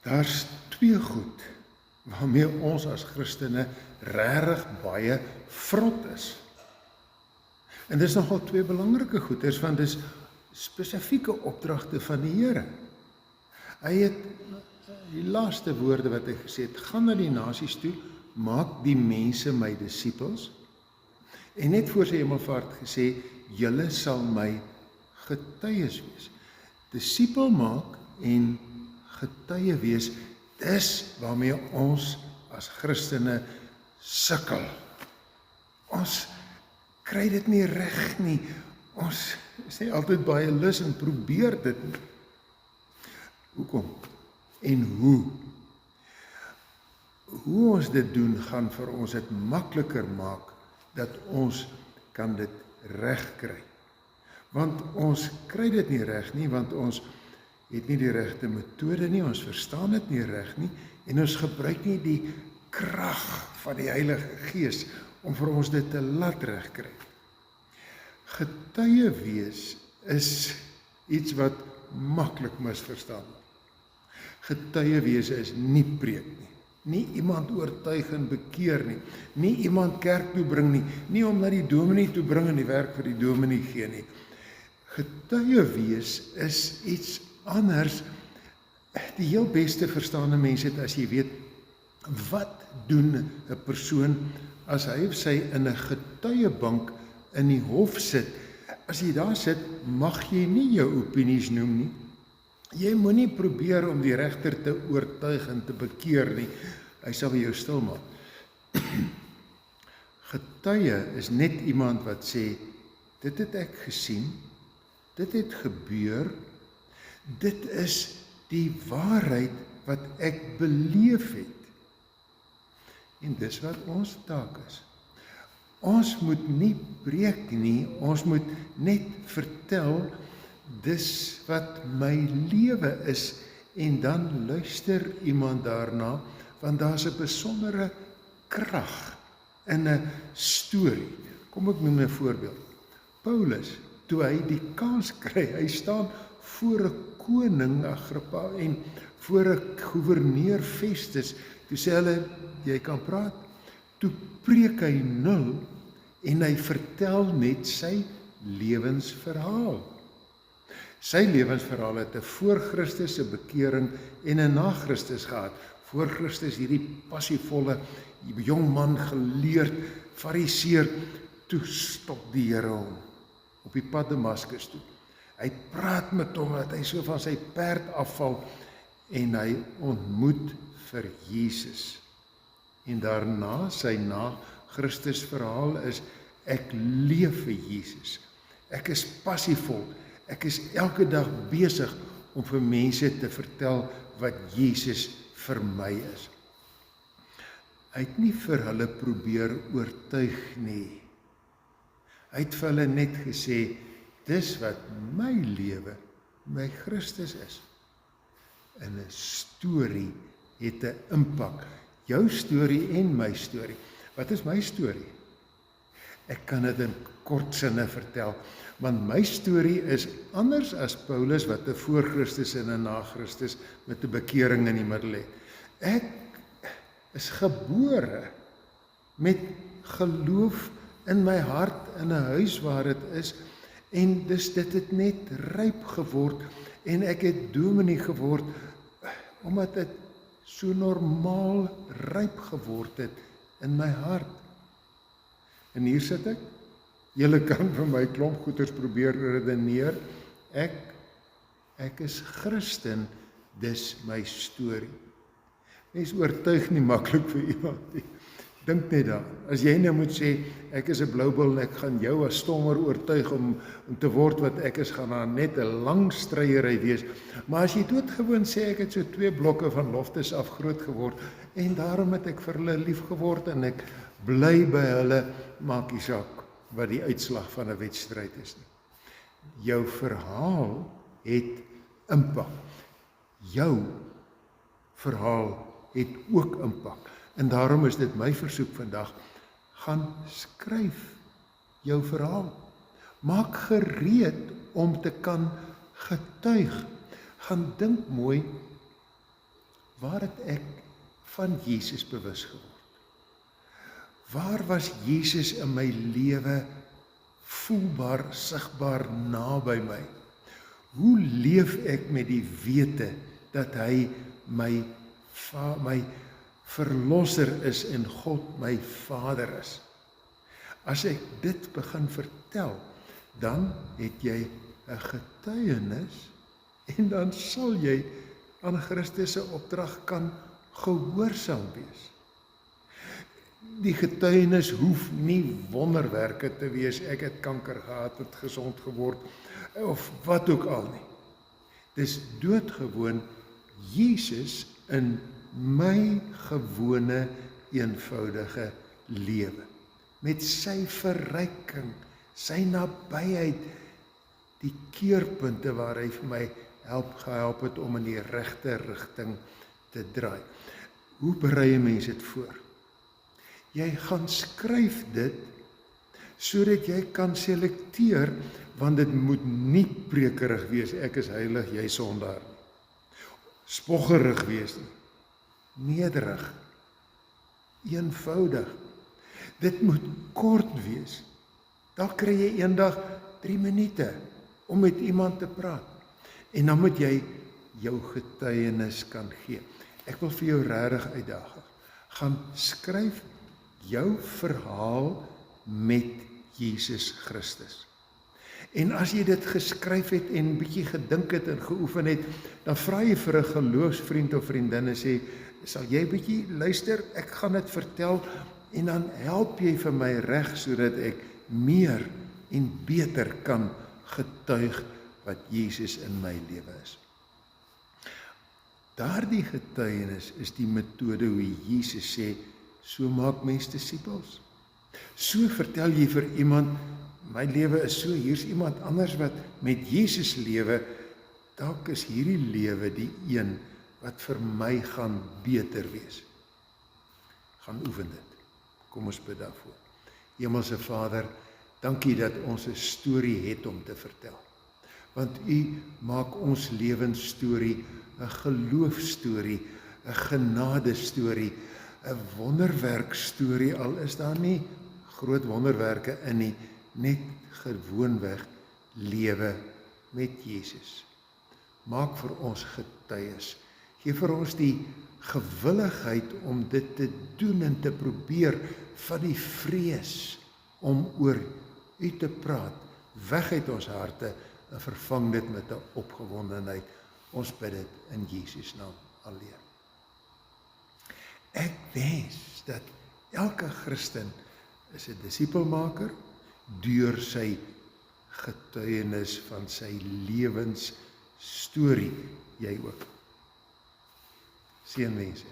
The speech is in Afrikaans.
Daar's twee goed waarmee ons as Christene regtig baie vrot is. En dis nogal twee belangrike goeders, want dis spesifieke opdragte van die Here. Hy het die laaste woorde wat hy gesê het, gaan na die nasies toe, maak die mense my disippels. En net voor sy hemelvaart gesê, julle sal my getuies wees. Disipel maak en getuie wees, dis waarmee ons as Christene sukkel. Ons kry dit nie reg nie. Ons is nie altyd baie lus en probeer dit nie. Hoekom? En hoe? Hoe ons dit doen, gaan vir ons dit makliker maak, dat ons kan dit reg kry. Want ons kry dit nie reg nie, want ons het nie die regte metode nie, ons verstaan dit nie reg nie, en ons gebruik nie die krag van die Heilige Gees om vir ons dit te laat reg kry. Getuie wees is iets wat maklik misverstaan word. Getuie wees is nie preek nie, nie iemand oortuig en bekeer nie, nie iemand kerk toe bring nie, nie om na die dominee toe bring en die werk vir die dominee gee nie. Getuie wees is iets anders. Die heel beste verstaande mens het as jy weet, wat doen 'n persoon as hy of sy in 'n getuiebank in die hof sit? As jy daar sit, mag jy nie jou opinies noem nie. Jy moenie probeer om die regter te oortuig en te bekeer nie. Hy sal jou stil maak. Getuie is net iemand wat sê, dit het ek gesien, dit het gebeur, dit is die waarheid wat ek beleef het. En dis wat ons taak is. Ons moet nie preek nie, ons moet net vertel, dis wat my lewe is, en dan luister iemand daarna, want daar's 'n besondere krag in 'n storie. Kom ek noem 'n voorbeeld. Paulus, toe hy die kans kry, hy staan voor 'n koning Agrippa en voor 'n gouverneur Festus, toe sê hulle, jy kan praat, toe preek hy nul, en hy vertel net sy lewensverhaal. Sy lewensverhaal het 'n voor Christus se bekering en 'n na Christus gehad. Voor Christus hierdie passievolle jong man, geleerd, fariseer, toe stop die Here hom op die pad Damaskus toe. Hy praat met hom dat hy so van sy perd afval en hy ontmoet vir Jesus. En daarna sy na Christus verhaal is, ek leef vir Jesus. Ek is passievol. Ek is elke dag besig om vir mense te vertel wat Jesus vir my is. Hy het nie vir hulle probeer oortuig nie. Hy het vir hulle net gesê, dis wat my lewe, my Christus is. En 'n storie het 'n impak. Jou storie en my storie. Wat is my storie? Ek kan dit in kort sinne vertel, want my storie is anders as Paulus wat 'n voor Christus en 'n na Christus met 'n bekering in die middel het. Ek is gebore met geloof in my hart in 'n huis waar dit is, en dus dit het net ryp geword, en ek het dominee geword, omdat dit so normaal ryp geword het in my hart. En hier sit ek, julle kan vir my klomp goeters probeer redeneer, ek is Christen, dis my storie. Mens oortuig nie maklik vir iemand nie. Dink net daar, as jy nou moet sê, ek is 'n bloubil en ek gaan jou as stommer oortuig om te word wat ek is, gaan daar net 'n lang stryery wees. Maar as jy doodgewoon sê, ek het so 2 blokke van Loftus af groot geword, en daarom het ek vir hulle lief geword, en ek bly by hulle, maak nie saak wat die uitslag van 'n wedstryd is nie. Jou verhaal het impak. Jou verhaal het ook impak. En daarom is dit my versoek vandag, gaan skryf jou verhaal. Maak gereed om te kan getuig. Gaan dink mooi, waar het ek van Jesus bewus geword? Waar was Jesus in my lewe voelbaar, sigbaar naby my? Hoe leef ek met die wete dat hy my verlosser is en God my Vader is? As ek dit begin vertel, dan het jy 'n getuienis en dan sal jy aan Christus se opdrag kan gehoorsaam wees. Die getuienis hoef nie wonderwerke te wees, ek het kanker gehad, het gesond geword, of wat ook al nie. Dis doodgewoon Jesus in my gewone, eenvoudige lewe. Met sy verryking, sy nabyheid, die keerpunte waar hy vir my gehelp het om in die regte rigting te draai. Hoe berei 'n mens dit voor? Jy gaan skryf dit sodat jy kan selekteer, want dit moet nie prekerig wees, ek is heilig, jy sondaar nie. Spoggerig wees nie. Nederig. Eenvoudig. Dit moet kort wees. Dan kry jy eendag 3 minute om met iemand te praat. En dan moet jy jou getuienis kan gee. Ek wil vir jou regtig uitdaag. Gaan skryf jou verhaal met Jesus Christus. En as jy dit geskryf het en bietjie gedink het en geoefen het, dan vra jy vir 'n geloofsvriend of vriendin en sê, sal jy bietjie luister, ek gaan dit vertel en dan help jy vir my reg sodat ek meer en beter kan getuig wat Jesus in my lewe is. Daardie getuienis is die metode hoe Jesus sê, so maak mens disippels. So vertel jy vir iemand, my lewe is so, hier's iemand anders wat met Jesus lewe, dalk is hierdie lewe die een wat vir my gaan beter wees. Gaan oefen dit. Kom ons bid daarvoor. Hemelse Vader, dankie dat ons 'n storie het om te vertel. Want U maak ons lewensstorie 'n geloofstorie, 'n genadestorie, 'n wonderwerkstorie, al is daar nie groot wonderwerke in nie, net gewoonweg lewe met Jesus. Maak vir ons getuies. Gee vir ons die gewilligheid om dit te doen en te probeer, van die vrees om oor U te praat, weg uit ons harte en vervang dit met 'n opgewondenheid. Ons bid dit in Jesus naam alleen. Ek wens dat elke Christen is 'n disipelmaker deur sy getuienis van sy lewensstorie, jy ook. Seënwense.